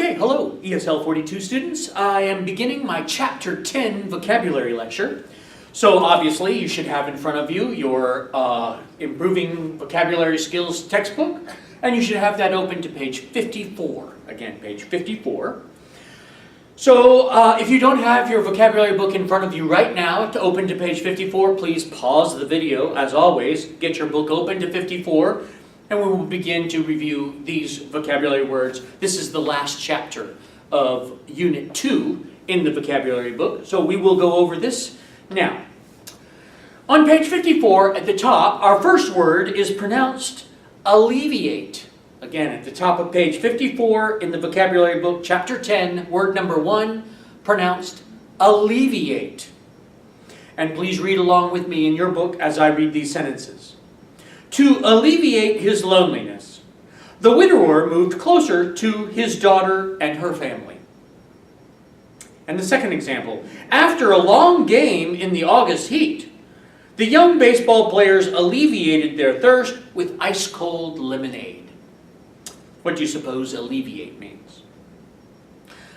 Okay, hello ESL 42 students. I am beginning my Chapter 10 vocabulary lecture. So obviously you should have in front of you your Improving Vocabulary Skills textbook, and you should have that open to page 54. Again, page 54. So if you don't have your vocabulary book in front of you right now to open to page 54, please pause the video. As always, get your book open to 54. And we will begin to review these vocabulary words. This is the last chapter of Unit 2 in the vocabulary book, so we will go over this now. On page 54 at the top, our first word is pronounced alleviate. Again, at the top of page 54 in the vocabulary book, Chapter 10, word number 1, pronounced alleviate. And please read along with me in your book as I read these sentences. To alleviate his loneliness, the widower moved closer to his daughter and her family. And the second example, after a long game in the August heat, the young baseball players alleviated their thirst with ice-cold lemonade. What do you suppose alleviate means?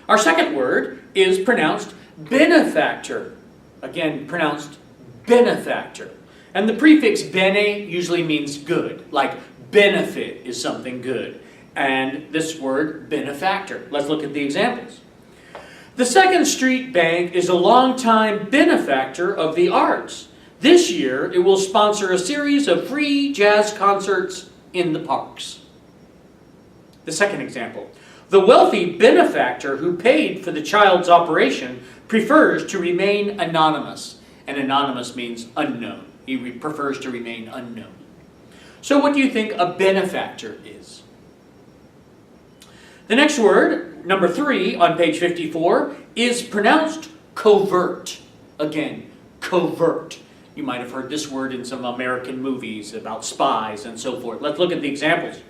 Our second word is pronounced benefactor. Again, pronounced benefactor. And the prefix bene usually means good, like benefit is something good. And this word, benefactor. Let's look at the examples. The Second Street Bank is a longtime benefactor of the arts. This year, it will sponsor a series of free jazz concerts in the parks. The second example. The wealthy benefactor who paid for the child's operation prefers to remain anonymous. And anonymous means unknown. He prefers to remain unknown. So what do you think a benefactor is? The next word, number 3 on page 54, is pronounced covert. Again, covert. You might have heard this word in some American movies about spies and so forth. Let's look at the examples.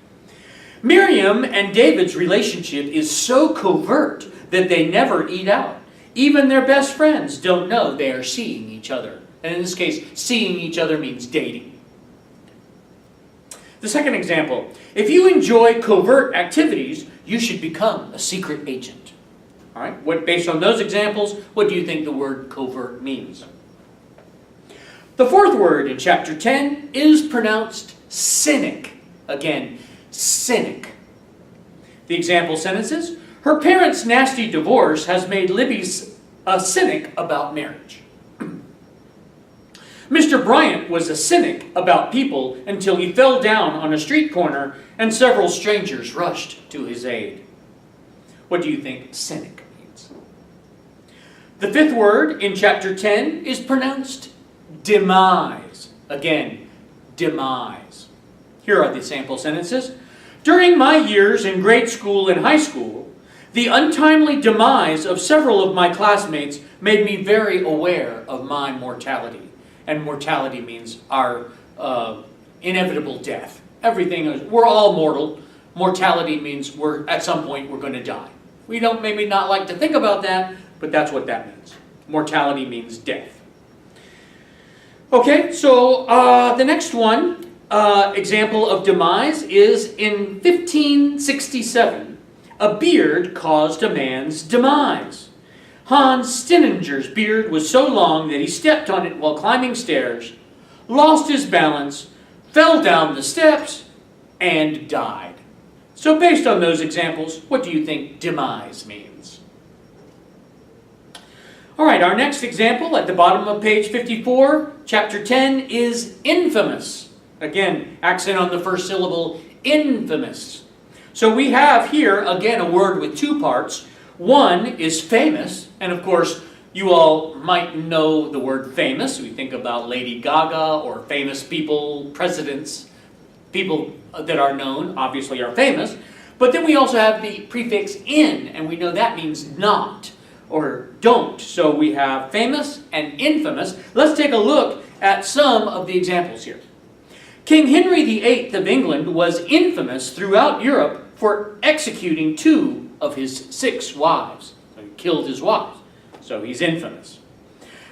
Miriam and David's relationship is so covert that they never eat out. Even their best friends don't know they are seeing each other. And in this case, seeing each other means dating. The second example, if you enjoy covert activities, you should become a secret agent. All right, based on those examples, what do you think the word covert means? The fourth word in Chapter 10 is pronounced cynic. Again, cynic. The example sentences, her parents' nasty divorce has made Libby a cynic about marriage. Mr. Bryant was a cynic about people until he fell down on a street corner and several strangers rushed to his aid. What do you think cynic means? The fifth word in Chapter 10 is pronounced demise. Again, demise. Here are the sample sentences. During my years in grade school and high school, the untimely demise of several of my classmates made me very aware of my mortality. And mortality means our inevitable death. We're all mortal. Mortality means at some point we're going to die. We don't maybe not like to think about that, but that's what that means. Mortality means death. Okay, so the next one, example of demise, is in 1567. A beard caused a man's demise. Hans Stinninger's beard was so long that he stepped on it while climbing stairs, lost his balance, fell down the steps, and died. So based on those examples, what do you think demise means? All right, our next example at the bottom of page 54, Chapter 10, is infamous. Again, accent on the first syllable, infamous. So we have here, again, a word with two parts. One is famous, and of course, you all might know the word famous. We think about Lady Gaga or famous people, presidents. People that are known, obviously, are famous. But then we also have the prefix in, and we know that means not or don't. So we have famous and infamous. Let's take a look at some of the examples here. King Henry VIII of England was infamous throughout Europe for executing 2 of his 6 wives. So he killed his wives. So he's infamous.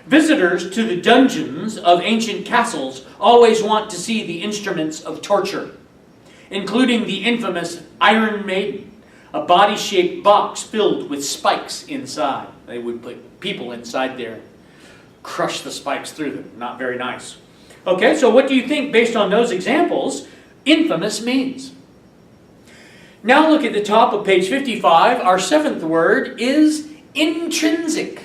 Visitors to the dungeons of ancient castles always want to see the instruments of torture, including the infamous Iron Maiden, A body-shaped box filled with spikes inside. They would put people inside there, crush the spikes through them. Not very nice. Okay, so what do you think, based on those examples, infamous means? Now look at the top of page 55. Our seventh word is intrinsic.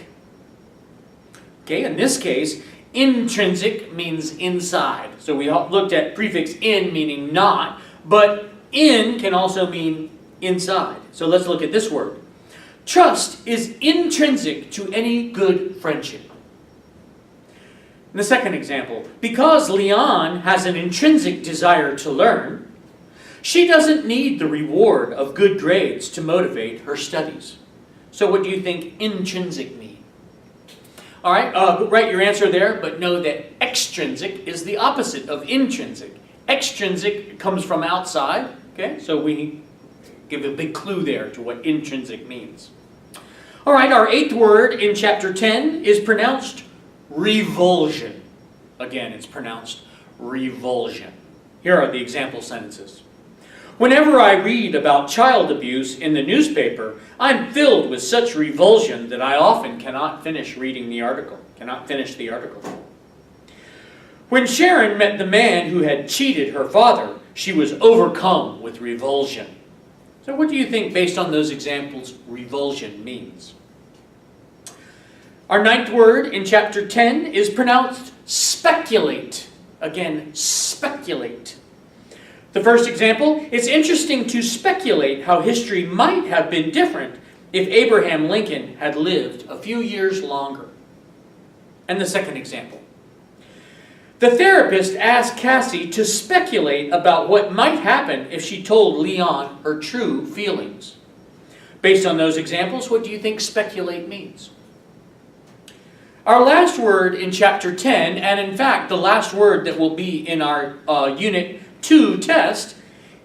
Okay, in this case, intrinsic means inside. So we looked at prefix in meaning not, but in can also mean inside. So let's look at this word. Trust is intrinsic to any good friendship. In the second example, because Leon has an intrinsic desire to learn, she doesn't need the reward of good grades to motivate her studies. So what do you think intrinsic means? All right, write your answer there, but know that extrinsic is the opposite of intrinsic. Extrinsic comes from outside, okay? So we give a big clue there to what intrinsic means. All right, our eighth word in chapter 10 is pronounced revulsion. Again, it's pronounced revulsion. Here are the example sentences. Whenever I read about child abuse in the newspaper, I'm filled with such revulsion that I often cannot finish reading the article, When Sharon met the man who had cheated her father, she was overcome with revulsion. So what do you think, based on those examples, revulsion means? Our ninth word in chapter 10 is pronounced speculate. Again, speculate. The first example, it's interesting to speculate how history might have been different if Abraham Lincoln had lived a few years longer. And the second example. The therapist asked Cassie to speculate about what might happen if she told Leon her true feelings. Based on those examples, what do you think speculate means? Our last word in chapter 10, and in fact the last word that will be in our Unit 2 test,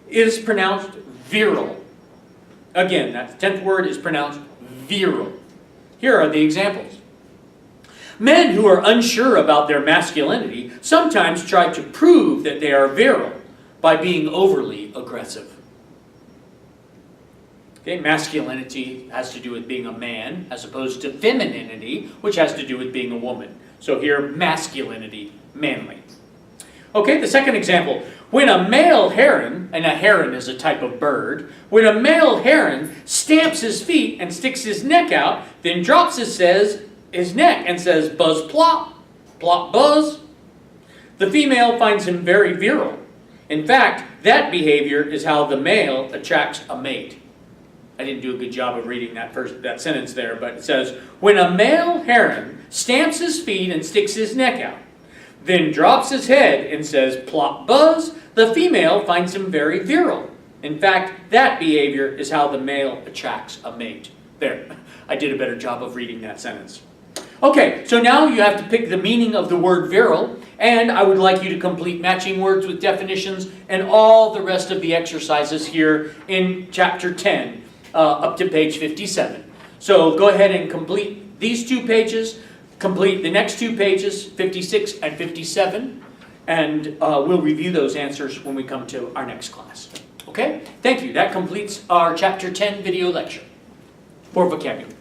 is pronounced virile. Again, that 10th word is pronounced virile. Here are the examples. Men who are unsure about their masculinity sometimes try to prove that they are virile by being overly aggressive. Okay, masculinity has to do with being a man, as opposed to femininity, which has to do with being a woman. So here, masculinity, manly. Okay, the second example. When a male heron, and a heron is a type of bird, when a male heron stamps his feet and sticks his neck out, then drops his neck and says, buzz plop, plop buzz, the female finds him very virile. In fact, that behavior is how the male attracts a mate. I didn't do a good job of reading that sentence there, but it says, when a male heron stamps his feet and sticks his neck out, then drops his head and says, plop buzz, the female finds him very virile. In fact, that behavior is how the male attracts a mate. There, I did a better job of reading that sentence. Okay, so now you have to pick the meaning of the word virile, and I would like you to complete matching words with definitions and all the rest of the exercises here in chapter 10 up to page 57. So go ahead and complete these 2 pages, complete the next 2 pages, 56 and 57, and we'll review those answers when we come to our next class. Okay? Thank you. That completes our chapter 10 video lecture for vocabulary.